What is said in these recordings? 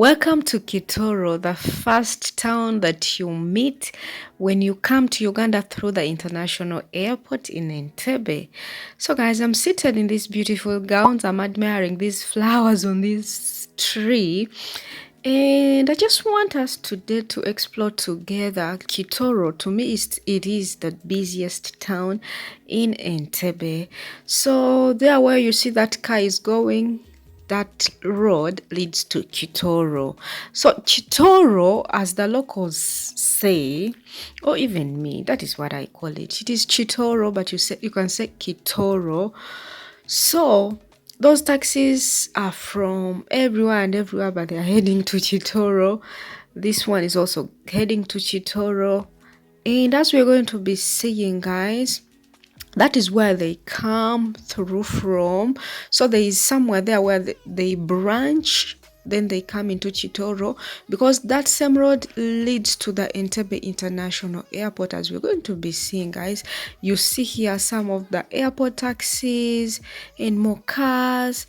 Welcome to Kitooro, the first town that you meet when you come to Uganda through the international airport in Entebbe. So guys, I'm seated in these beautiful gowns. I'm admiring these flowers on this tree. And I just want us today to explore together Kitooro. To me, it is the busiest town in Entebbe. So there where you see that car is going, that road leads to Kitooro. So Kitooro, as the locals say, or even me, that is what I call it. It is Kitooro, but you can say Kitooro. So those taxis are from everywhere and everywhere, but they are heading to Kitooro. This one is also heading to Kitooro. And as we're going to be seeing, guys, that is where they come through from. So there is somewhere there where they branch, then they come into Kitooro, because that same road leads to the Entebbe International Airport, as we're going to be seeing, guys. You see here some of the airport taxis and more cars,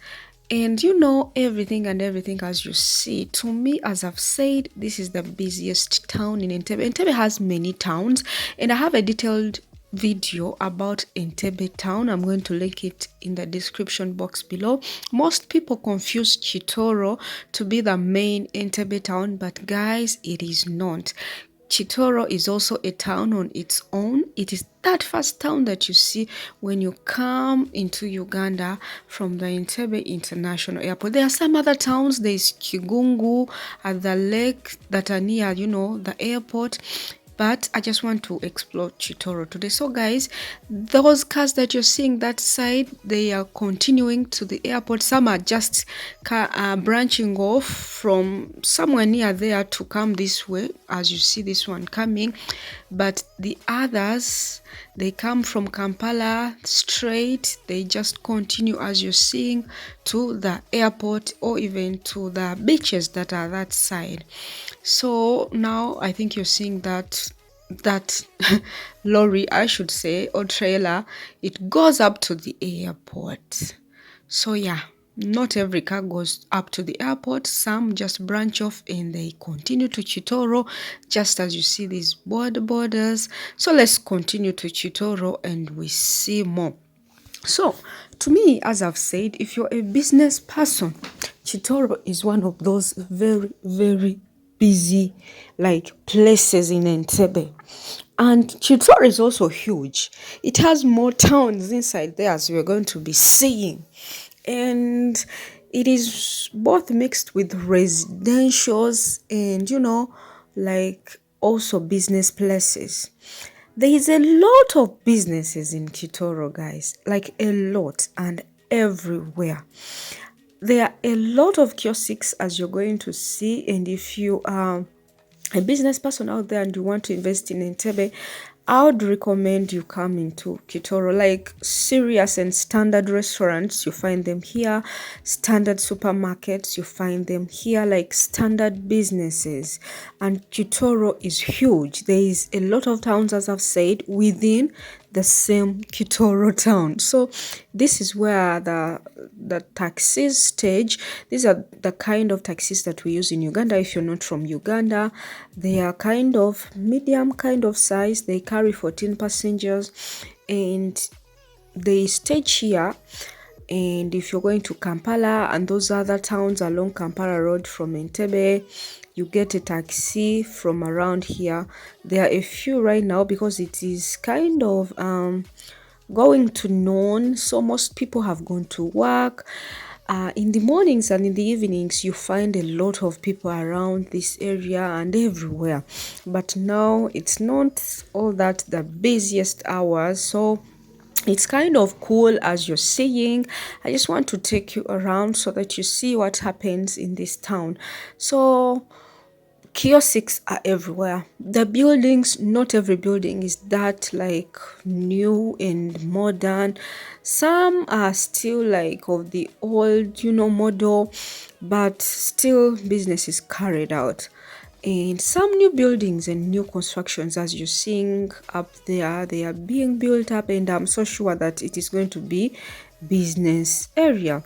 and you know, everything and everything as you see. To me, as I've said, this is the busiest town in Entebbe. Entebbe has many towns, and I have a detailed video about Entebbe town. I'm going to link it in the description box below. Most people confuse Kitooro to be the main Entebbe town, but guys, it is not. Kitooro is also a town on its own. It is that first town that you see when you come into Uganda from the Entebbe International Airport. There are some other towns. There is Kigungu at the lake that are near, the airport. But I just want to explore Kitooro today. So guys, those cars that you're seeing that side, they are continuing to the airport. Some are just branching off from somewhere near there to come this way, as you see this one coming. But the others, they come from Kampala straight. They just continue, as you're seeing, to the airport or even to the beaches that are that side. So now I think you're seeing that lorry, I should say, or trailer, it goes up to the airport. So yeah, not every car goes up to the airport. Some just branch off and they continue to Kitooro, just as you see these borders. So let's continue to Kitooro and we see more. So to me, as I've said, if you're a business person, Kitooro is one of those very, very busy places in Entebbe. And Kitooro is also huge. It has more towns inside there, as we're going to be seeing. And it is both mixed with residentials and also business places. There is a lot of businesses in Kitooro, guys, like a lot and everywhere. There are a lot of kiosks, as you're going to see, and if you are a business person out there and you want to invest in Entebbe, I would recommend you coming to Kitooro. Like serious and standard restaurants, you find them here. Standard supermarkets, you find them here. Like standard businesses. And Kitooro is huge. There is a lot of towns, as I've said, within the same Kitooro town. So this is where the taxis stage. These are the kind of taxis that we use in Uganda. If you're not from Uganda, they are kind of medium kind of size. They carry 14 passengers and they stage here. And if you're going to Kampala and those other towns along Kampala Road from Entebbe, you get a taxi from around here. There are a few right now because it is kind of going to noon, so most people have gone to work. In the mornings and in the evenings, you find a lot of people around this area and everywhere. But now it's not all that the busiest hours, so it's kind of cool, as you're seeing. I just want to take you around so that you see what happens in this town. So kiosks are everywhere. The buildings, not every building is that new and modern. Some are still of the old model, but still business is carried out. And some new buildings and new constructions, as you're seeing up there, they are being built up, and I'm so sure that it is going to be business area.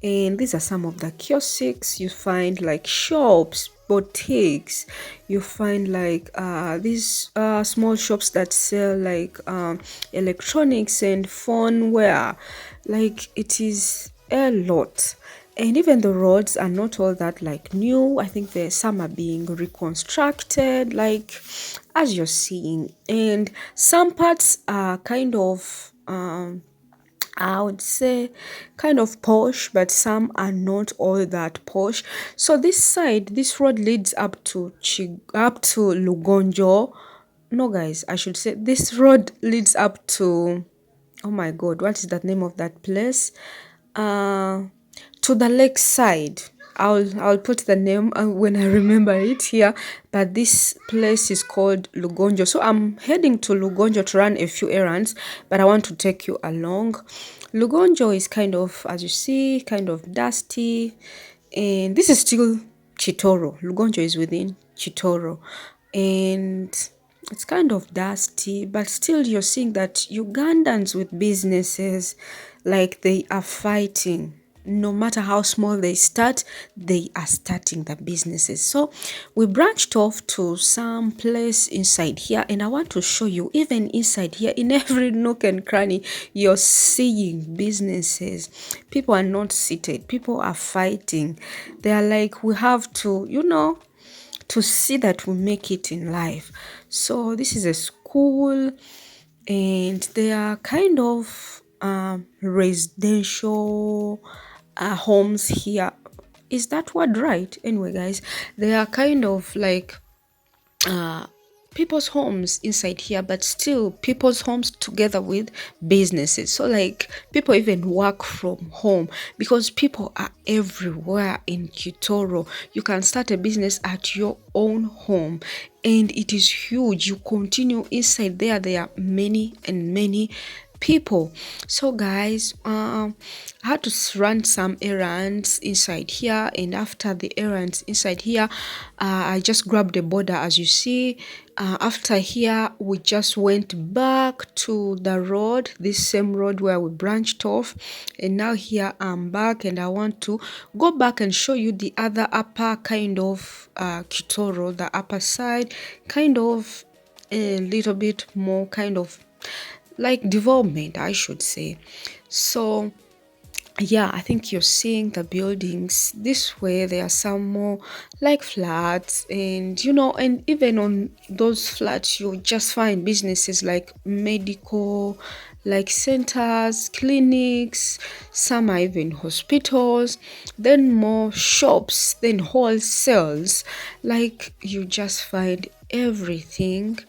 And these are some of the kiosks. You find like shops, boutiques. You find like these small shops that sell like electronics and phone wear. Like it is a lot. And even the roads are not all that like new. I think there some are being reconstructed, like as you're seeing. And some parts are kind of I would say kind of posh, but some are not all that posh. So this side, this road leads up to up to Lugonjo. No, guys, I should say this road leads up to, oh my God, what is the name of that place? Uh, to the lakeside. I'll put the name when I remember it here. But this place is called Lugonjo. So I'm heading to Lugonjo to run a few errands, but I want to take you along. Lugonjo is kind of, as you see, kind of dusty, and this is still Kitooro. Lugonjo is within Kitooro, and it's kind of dusty, but still you're seeing that Ugandans with businesses, like they are fighting. No matter how small they start, they are starting the businesses. So we branched off to some place inside here, and I want to show you even inside here, in every nook and cranny, you're seeing businesses. People are not seated, people are fighting. They are like, we have to, to see that we make it in life. So this is a school, and they are kind of residential homes here. Is that word right? Anyway, guys, they are kind of like uh people's homes inside here, but still people's homes together with businesses. So like people even work from home because people are everywhere in Kitooro. You can start a business at your own home, and it is huge. You continue inside there are many and many people. So guys, I had to run some errands inside here, and after the errands inside here, I just grabbed the border. As you see, after here we just went back to the road, this same road where we branched off, and now here I'm back, and I want to go back and show you the other upper kind of Kitooro, the upper side, kind of a little bit more kind of like development, I should say. So yeah, I think you're seeing the buildings this way. There are some more like flats, and and even on those flats you just find businesses like medical, like centers, clinics. Some are even hospitals, then more shops, then wholesales. Like you just find everything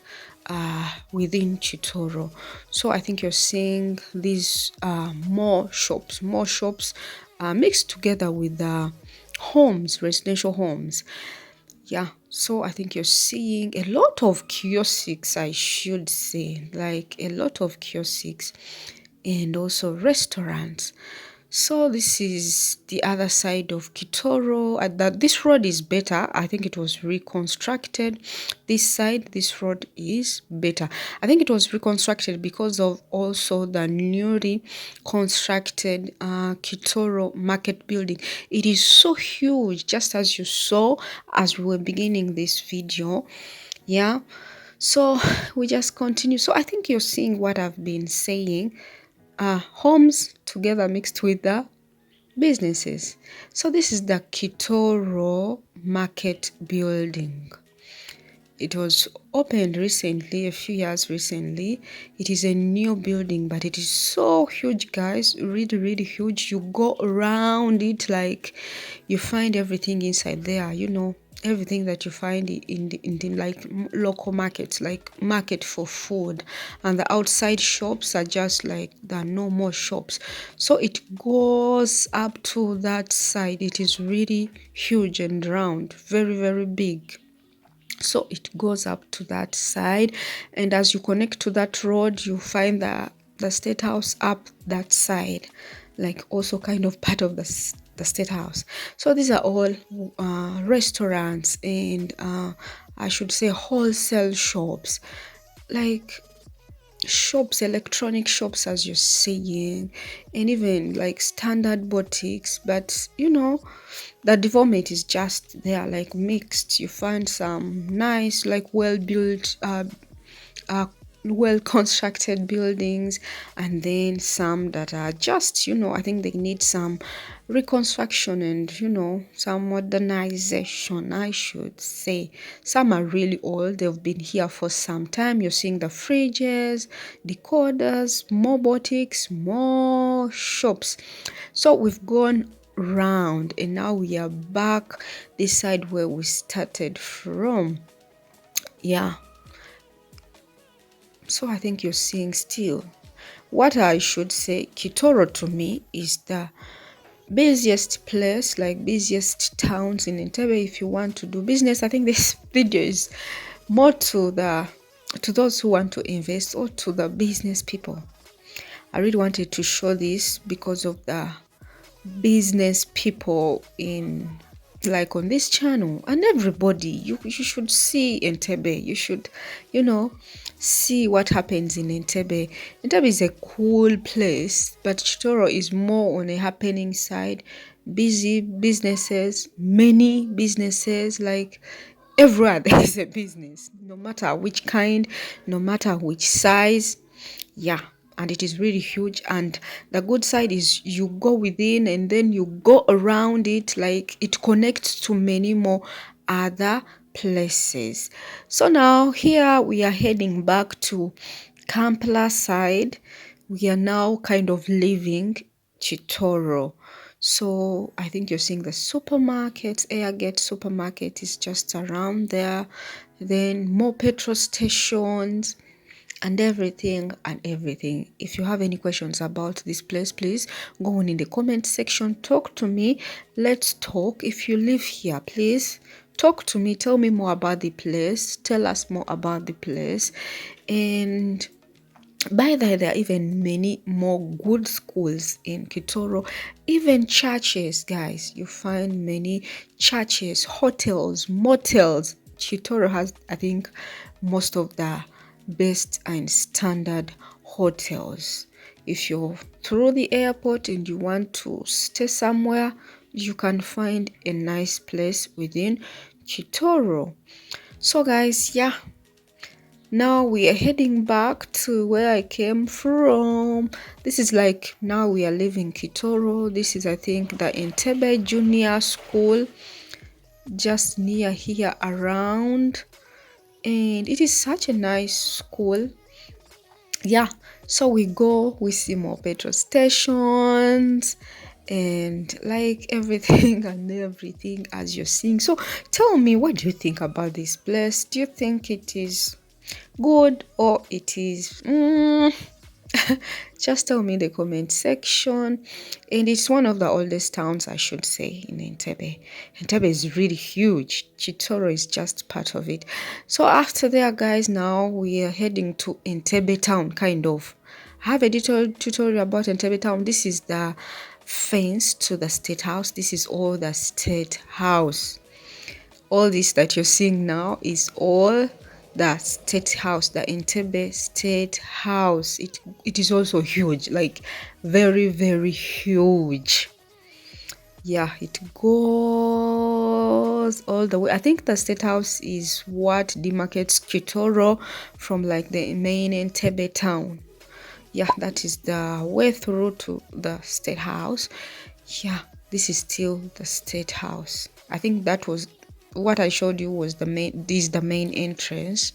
within Kitooro. So I think you're seeing these more shops mixed together with homes, residential homes. Yeah, so I think you're seeing a lot of kiosks, I should say, like a lot of kiosks, and also restaurants. So this is the other side of Kitooro. This road is better. I think it was reconstructed. This side, this road is better. I think it was reconstructed because of also the newly constructed Kitooro market building. It is so huge, just as you saw as we were beginning this video. Yeah. So we just continue. So I think you're seeing what I've been saying. Homes together mixed with the businesses. So this is the Kitooro market building. It was opened recently, a few years recently. It is a new building, but it is so huge, guys. Really, really huge. You go around it, like you find everything inside there, everything that you find in the like local markets, like market for food. And the outside shops are just like the normal shops. So it goes up to that side. It is really huge and round, very, very big. So it goes up to that side, and as you connect to that road, you find the state house up that side, like also kind of part of the state house. So these are all restaurants and I should say wholesale shops. Like shops, electronic shops, as you're saying, and even like standard boutiques. But the development is just there, like mixed. You find some nice, like well built, uh, well constructed buildings, and then some that are just, I think they need some reconstruction and, some modernization, I should say. Some are really old, they've been here for some time. You're seeing the fridges, decoders, more boutiques, more shops. So we've gone round and now we are back this side where we started from. Yeah, so I think you're seeing still. What I should say, Kitooro to me is the busiest place, like busiest towns in Entebbe if you want to do business. I think this video is more to those who want to invest or to the business people. I really wanted to show this because of the business people in, like, on this channel, and everybody, you should see Entebbe. You should see what happens in Entebbe. Entebbe is a cool place, but Kitooro is more on a happening side. Busy businesses, many businesses, like everywhere there is a business, no matter which kind, no matter which size. Yeah, and it is really huge. And the good side is you go within and then you go around it, like it connects to many more other places. So now here we are heading back to Kampala side. We are now kind of leaving Kitooro. So I think you're seeing the supermarket, Airgate supermarket is just around there. Then more petrol stations and everything and everything. If you have any questions about this place, please go on in the comment section, talk to me, let's talk. If you live here, please talk to me, tell me more about the place, tell us more about the place. And by the way, there are even many more good schools in Kitooro, even churches, guys. You find many churches, hotels, motels. Kitooro has, I think, most of the best and standard hotels. If you're through the airport and you want to stay somewhere, you can find a nice place within Kitooro. So guys, yeah, now we are heading back to where I came from. This is like, now we are leaving Kitooro. This is, I think, the Entebbe Junior School, just near here around. And it is such a nice school. Yeah, so we go, we see more petrol stations and like everything and everything as you're seeing. So tell me, what do you think about this place? Do you think it is good or it is just tell me in the comment section. And it's one of the oldest towns, I should say, in Entebbe. Entebbe is really huge. Kitooro is just part of it. So after there, guys, now we are heading to Entebbe town, kind of. I have a detailed tutorial about Entebbe town. This is the fence to the state house. This is all the state house. All this that you're seeing now is all the state house, the Entebbe State House. It is also huge, like very, very huge. Yeah, it goes all the way. I think the state house is what demarcates Kitooro from like the main Entebbe town. Yeah, that is the way through to the state house. Yeah, this is still the state house. I think that was what I showed you was the main, this is the main entrance,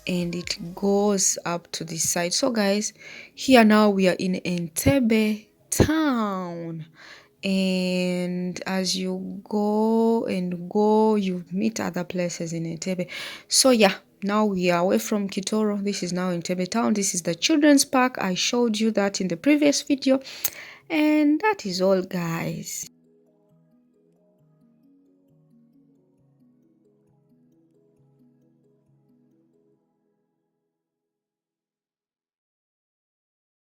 and it goes up to this side. So guys, here now we are in Entebbe town, and as you go and go, you meet other places in Entebbe. So yeah, now we are away from Kitooro. This is now Entebbe town. This is the children's park. I showed you that in the previous video, and that is all, guys.